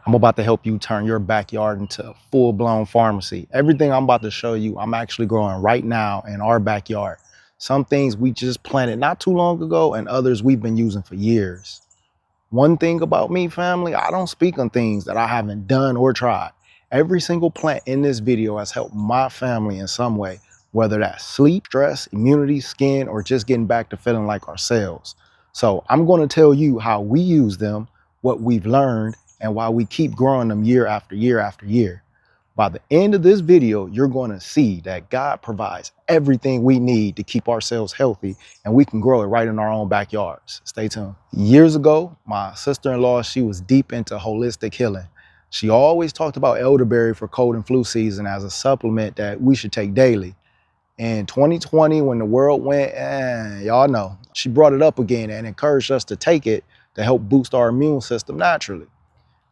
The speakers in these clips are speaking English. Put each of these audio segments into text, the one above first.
I'm about to help you turn your backyard into a full-blown pharmacy. Everything I'm about to show you, I'm actually growing right now in our backyard. Some things we just planted not too long ago and others we've been using for years. One thing about me, family, I don't speak on things that I haven't done or tried. Every single plant in this video has helped my family in some way, whether that's sleep, stress, immunity, skin, or just getting back to feeling like ourselves. So I'm going to tell you how we use them, what we've learned, and why we keep growing them year after year after year. By the end of this video, you're going to see that God provides everything we need to keep ourselves healthy, and we can grow it right in our own backyards. Stay tuned. Years ago, my sister-in-law, she was deep into holistic healing. She always talked about elderberry for cold and flu season as a supplement that we should take daily. In 2020, when the world went, y'all know, she brought it up again and encouraged us to take it to help boost our immune system naturally.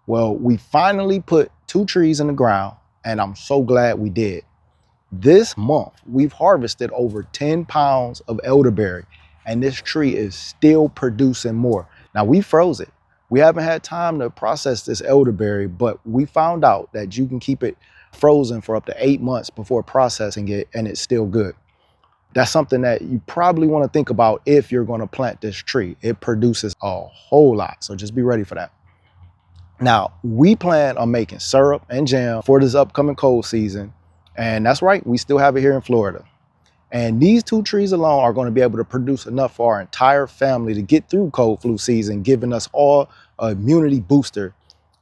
Well, we finally put 2 trees in the ground, and I'm so glad we did. This month, we've harvested over 10 pounds of elderberry, and this tree is still producing more. Now, we froze it. We haven't had time to process this elderberry, but we found out that you can keep it frozen for up to 8 months before processing it, and it's still good. That's something that you probably want to think about if you're going to plant this tree. It produces a whole lot, so just be ready for that. Now, we plan on making syrup and jam for this upcoming cold season. And that's right, we still have it here in Florida. And these 2 trees alone are going to be able to produce enough for our entire family to get through cold flu season, giving us all an immunity booster.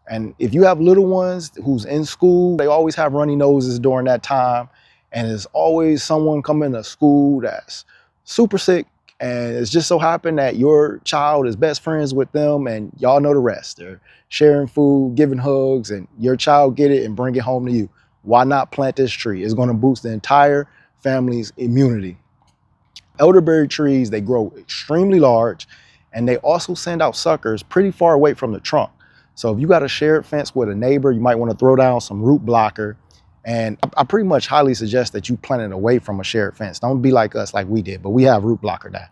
And if you have little ones who's in school, they always have runny noses during that time. And there's always someone coming to school that's super sick. And it's just so happened that your child is best friends with them, and y'all know the rest. They're sharing food, giving hugs, and your child get it and bring it home to you. Why not plant this tree? It's going to boost the entire family's immunity. Elderberry trees, they grow extremely large, and they also send out suckers pretty far away from the trunk. So if you got a shared fence with a neighbor, you might want to throw down some root blocker. And I pretty much highly suggest that you plant it away from a shared fence. Don't be like us, like we did, but we have root blocker now.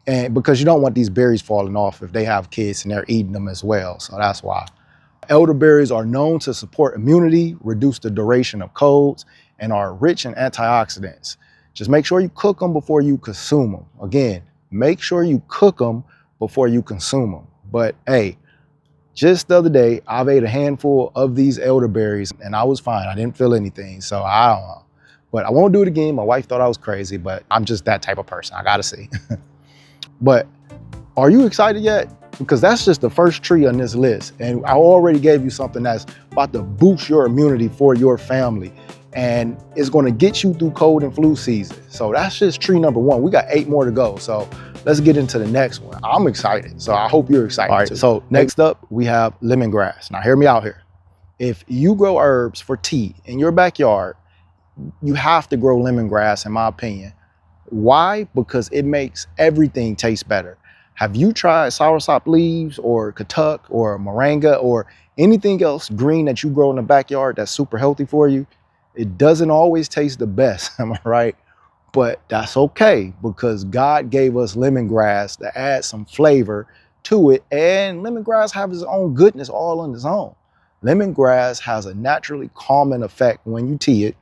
And because you don't want these berries falling off if they have kids and they're eating them as well. So that's why. Elderberries are known to support immunity, reduce the duration of colds, and are rich in antioxidants. Just make sure you cook them before you consume them. Again, make sure you cook them before you consume them. But hey, just the other day, I've ate a handful of these elderberries and I was fine. I didn't feel anything, so I don't know. But I won't do it again. My wife thought I was crazy, but I'm just that type of person. I gotta see. But are you excited yet? Because that's just the first tree on this list. And I already gave you something that's about to boost your immunity for your family. And it's gonna get you through cold and flu season. So that's just tree number 1. We got 8 more to go. So let's get into the next one. I'm excited, so I hope you're excited. All right, too. So next up, we have lemongrass. Now hear me out here. If you grow herbs for tea in your backyard, you have to grow lemongrass, in my opinion. Why? Because it makes everything taste better. Have you tried soursop leaves or Kuck or Moringa or anything else green that you grow in the backyard that's super healthy for you? It doesn't always taste the best, am I right? But that's okay, because God gave us lemongrass to add some flavor to it, and lemongrass has its own goodness all on its own. Lemongrass has a naturally calming effect when you tea it,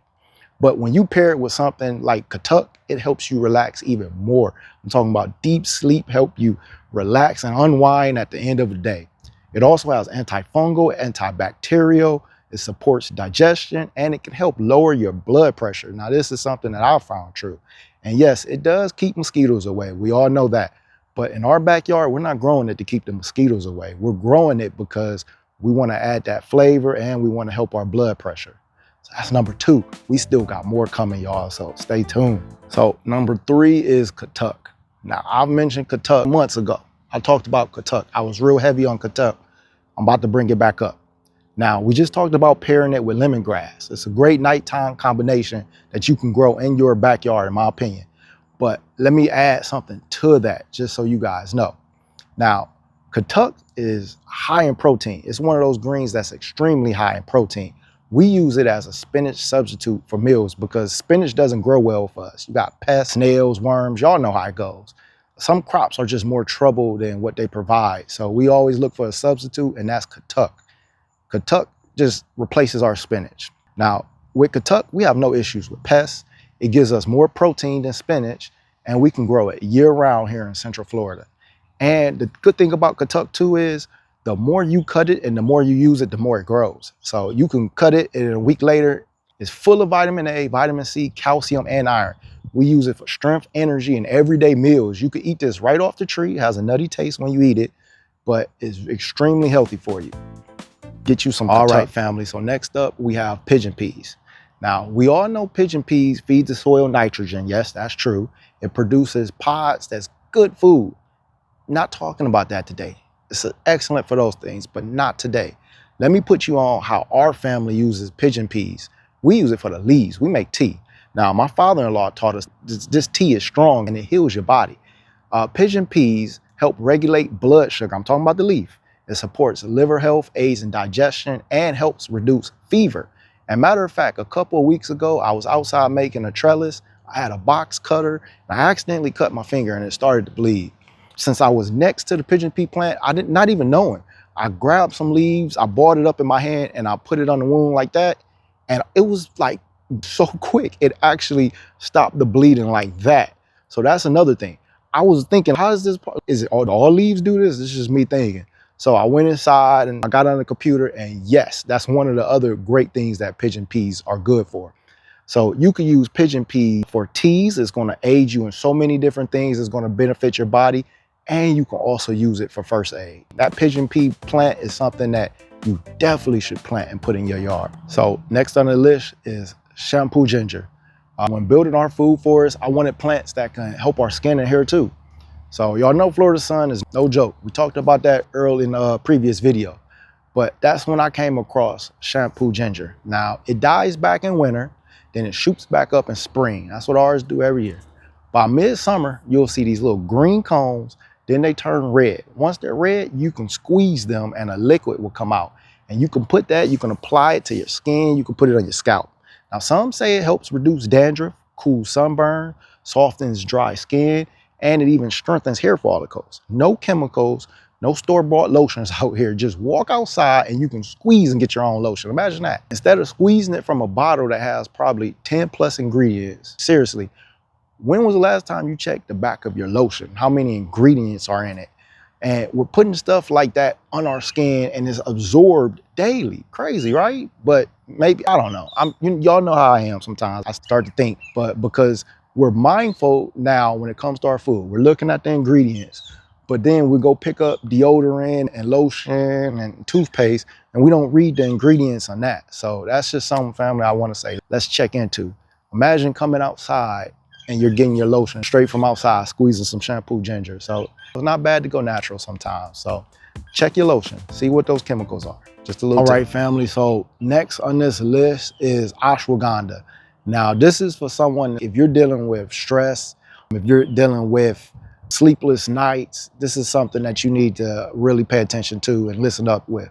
but when you pair it with something like Kuck, it helps you relax even more. I'm talking about deep sleep, help you relax and unwind at the end of the day. It also has antifungal, antibacterial, it supports digestion, and it can help lower your blood pressure. Now, this is something that I found true. And yes, it does keep mosquitoes away. We all know that. But in our backyard, we're not growing it to keep the mosquitoes away. We're growing it because we want to add that flavor and we want to help our blood pressure. So that's number 2. We still got more coming, y'all, so stay tuned. So number 3 is Kuck. Now, I've mentioned Kuck months ago. I talked about Kuck. I was real heavy on Kuck. I'm about to bring it back up. Now, we just talked about pairing it with lemongrass. It's a great nighttime combination that you can grow in your backyard, in my opinion. But let me add something to that, just so you guys know. Now, Kuck is high in protein. It's one of those greens that's extremely high in protein. We use it as a spinach substitute for meals because spinach doesn't grow well for us. You got pests, snails, worms, y'all know how it goes. Some crops are just more trouble than what they provide. So we always look for a substitute, and that's Kuck. Kuck just replaces our spinach. Now, with Kuck, we have no issues with pests. It gives us more protein than spinach, and we can grow it year round here in Central Florida. And the good thing about Kuck too is the more you cut it and the more you use it, the more it grows. So you can cut it and a week later, it's full of vitamin A, vitamin C, calcium, and iron. We use it for strength, energy, and everyday meals. You could eat this right off the tree. It has a nutty taste when you eat it, but it's extremely healthy for you. Get you some. All right, family. So next up, we have pigeon peas. Now, we all know pigeon peas feed the soil nitrogen. Yes, that's true. It produces pods that's good food. Not talking about that today. It's excellent for those things, but not today. Let me put you on how our family uses pigeon peas. We use it for the leaves. We make tea. Now, my father-in-law taught us this tea is strong and it heals your body. Pigeon peas help regulate blood sugar. I'm talking about the leaf. It supports liver health, aids in digestion, and helps reduce fever. And matter of fact, a couple of weeks ago, I was outside making a trellis. I had a box cutter, and I accidentally cut my finger and it started to bleed. Since I was next to the pigeon pea plant, not even knowing, I grabbed some leaves, I balled it up in my hand, and I put it on the wound like that. And it was like so quick, it actually stopped the bleeding like that. So that's another thing. I was thinking, how is this, all leaves do this? This is just me thinking. So I went inside and I got on the computer, and yes, that's one of the other great things that pigeon peas are good for. So you can use pigeon pea for teas. It's going to aid you in so many different things. It's going to benefit your body, and you can also use it for first aid. That pigeon pea plant is something that you definitely should plant and put in your yard. So next on the list is Shampoo Ginger. When building our food forest, I wanted plants that can help our skin and hair too. So y'all know Florida sun is no joke. We talked about that early in a previous video, but that's when I came across Shampoo Ginger. Now it dies back in winter, then it shoots back up in spring. That's what ours do every year. By midsummer, you'll see these little green cones, then they turn red. Once they're red, you can squeeze them and a liquid will come out. And you can put that, you can apply it to your skin, you can put it on your scalp. Now some say it helps reduce dandruff, cools sunburn, softens dry skin, and it even strengthens hair follicles. No chemicals, no store-bought lotions out here. Just walk outside and you can squeeze and get your own lotion. Imagine that. Instead of squeezing it from a bottle that has probably 10 plus ingredients. Seriously, when was the last time you checked the back of your lotion? How many ingredients are in it? And we're putting stuff like that on our skin and it's absorbed daily. Crazy, right? But maybe, I don't know. Y'all know how I am sometimes. I start to think, but because we're mindful now when it comes to our food, we're looking at the ingredients, but then we go pick up deodorant and lotion and toothpaste and we don't read the ingredients on that. So that's just something, family, I want to say, let's check into. Imagine coming outside and you're getting your lotion straight from outside, squeezing some Shampoo Ginger. So it's not bad to go natural sometimes. So check your lotion, see what those chemicals are. Just a little tip. All right, family, so next on this list is ashwagandha. Now, this is for someone, if you're dealing with stress, if you're dealing with sleepless nights, this is something that you need to really pay attention to and listen up with.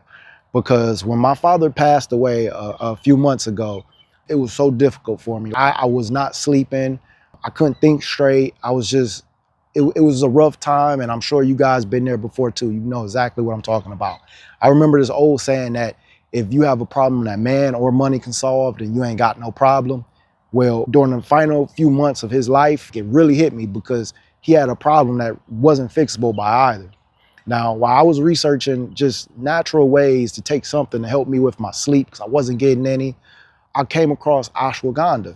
Because when my father passed away a few months ago, it was so difficult for me. I was not sleeping. I couldn't think straight. I was just, it was a rough time, and I'm sure you guys been there before too. You know exactly what I'm talking about. I remember this old saying that if you have a problem that man or money can solve, then you ain't got no problem. Well, during the final few months of his life, it really hit me because he had a problem that wasn't fixable by either. Now, while I was researching just natural ways to take something to help me with my sleep, because I wasn't getting any, I came across ashwagandha.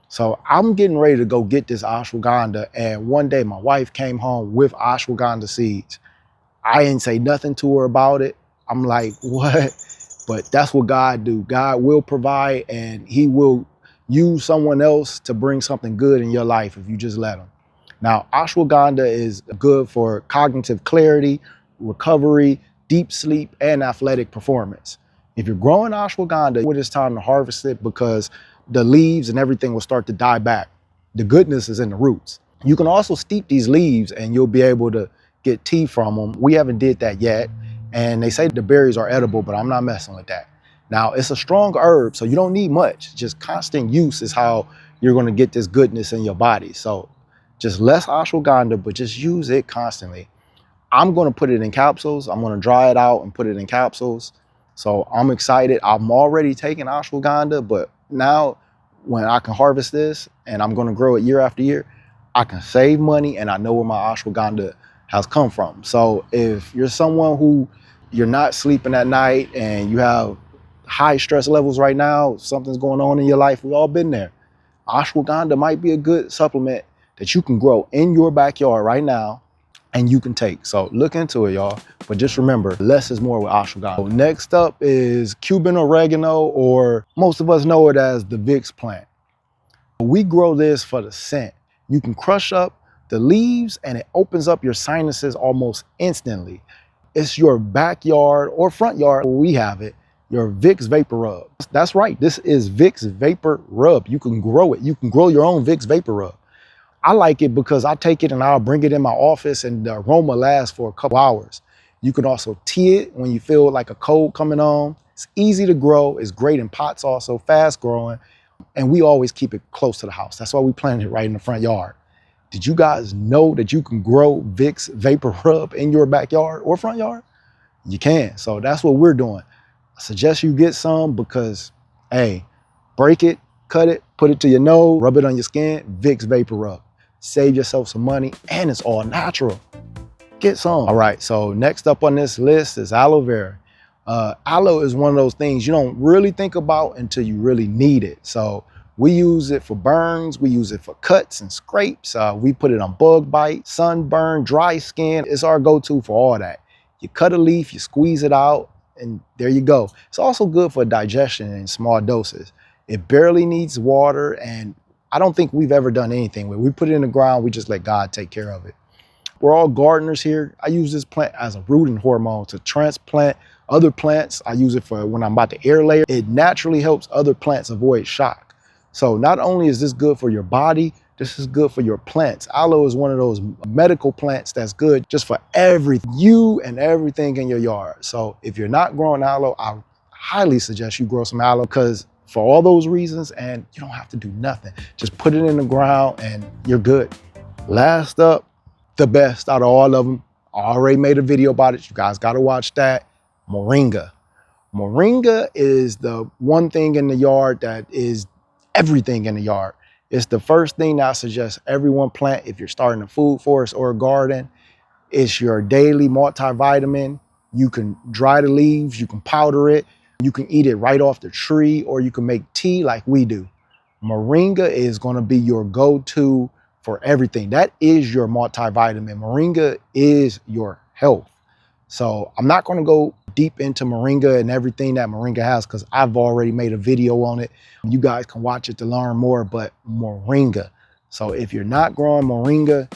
So I'm getting ready to go get this ashwagandha. And one day my wife came home with ashwagandha seeds. I didn't say nothing to her about it. I'm like, what? But that's what God do. God will provide, and he will use someone else to bring something good in your life if you just let him. Now, ashwagandha is good for cognitive clarity, recovery, deep sleep, and athletic performance. If you're growing ashwagandha, when it's time to harvest it, because the leaves and everything will start to die back. The goodness is in the roots. You can also steep these leaves and you'll be able to get tea from them. We haven't did that yet. And they say the berries are edible, but I'm not messing with that. Now, it's a strong herb, so you don't need much. Just constant use is how you're going to get this goodness in your body. So just less ashwagandha, but just use it constantly. I'm going to put it in capsules. I'm going to dry it out and put it in capsules. So I'm excited. I'm already taking ashwagandha, but now when I can harvest this and I'm gonna grow it year after year, I can save money and I know where my ashwagandha has come from. So if you're someone who you're not sleeping at night and you have high stress levels right now, something's going on in your life, we've all been there. Ashwagandha might be a good supplement that you can grow in your backyard right now and you can take. So look into it, y'all. But just remember, less is more with ashwagandha. So next up is Cuban oregano, or most of us know it as the Vicks plant. We grow this for the scent. You can crush up the leaves and it opens up your sinuses almost instantly. It's your backyard or front yard where we have it, your Vicks Vapor Rub. That's right, this is Vicks Vapor Rub. You can grow it. You can grow your own Vicks Vapor Rub. I like it because I take it and I'll bring it in my office and the aroma lasts for a couple hours. You can also tea it when you feel like a cold coming on. It's easy to grow. It's great in pots also, fast growing. And we always keep it close to the house. That's why we planted it right in the front yard. Did you guys know that you can grow Vicks Vapor Rub in your backyard or front yard? You can. So that's what we're doing. I suggest you get some because, hey, break it, cut it, put it to your nose, rub it on your skin, Vicks Vapor Rub. Save yourself some money and it's all natural. Get some. All right, so next up on this list is aloe vera. Aloe is one of those things you don't really think about until you really need it. So we use it for burns, we use it for cuts and scrapes. We put it on bug bite, sunburn, dry skin. It's our go-to for all that. You cut a leaf, you squeeze it out, and there you go. It's also good for digestion in small doses. It barely needs water, and I don't think we've ever done anything with it. We put it in the ground, we just let God take care of it. We're all gardeners here. I use this plant as a rooting hormone to transplant other plants. I use it for when I'm about to air layer. It naturally helps other plants avoid shock. So not only is this good for your body, this is good for your plants. Aloe is one of those medical plants that's good just for everything, you and everything in your yard. So if you're not growing aloe, I highly suggest you grow some aloe because for all those reasons, and you don't have to do nothing. Just put it in the ground and you're good. Last up, the best out of all of them. I already made a video about it. You guys got to watch that. Moringa. Moringa is the one thing in the yard that is everything in the yard. It's the first thing that I suggest everyone plant if you're starting a food forest or a garden. It's your daily multivitamin. You can dry the leaves, you can powder it, you can eat it right off the tree, or you can make tea like we do. Moringa is going to be your go-to for everything. That is your multivitamin. Moringa is your health. So I'm not going to go deep into Moringa and everything that Moringa has because I've already made a video on it. You guys can watch it to learn more, but Moringa. So if you're not growing Moringa,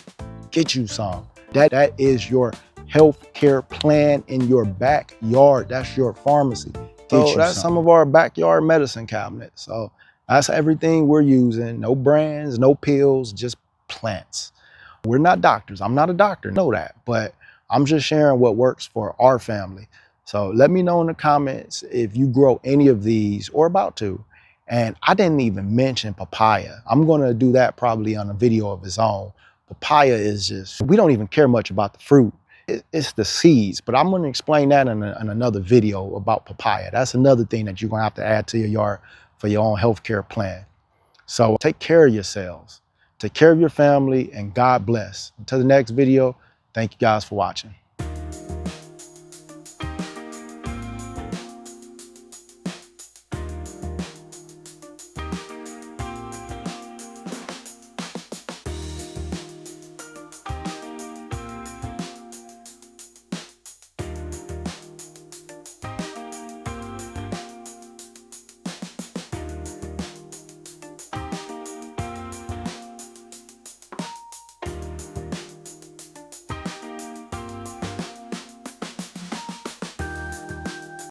get you some. That is your health care plan in your backyard. That's your pharmacy. So that's some of our backyard medicine cabinet. So that's everything we're using. No brands, no pills, just plants. We're not doctors. I'm not a doctor, know that, but I'm just sharing what works for our family. So let me know in the comments if you grow any of these or about to. And I didn't even mention papaya. I'm going to do that probably on a video of its own. Papaya is just, we don't even care much about the fruit. It's the seeds, but I'm going to explain that in another video about papaya. That's another thing that you're going to have to add to your yard for your own healthcare plan. So take care of yourselves, take care of your family, and God bless. Until the next video, thank you guys for watching.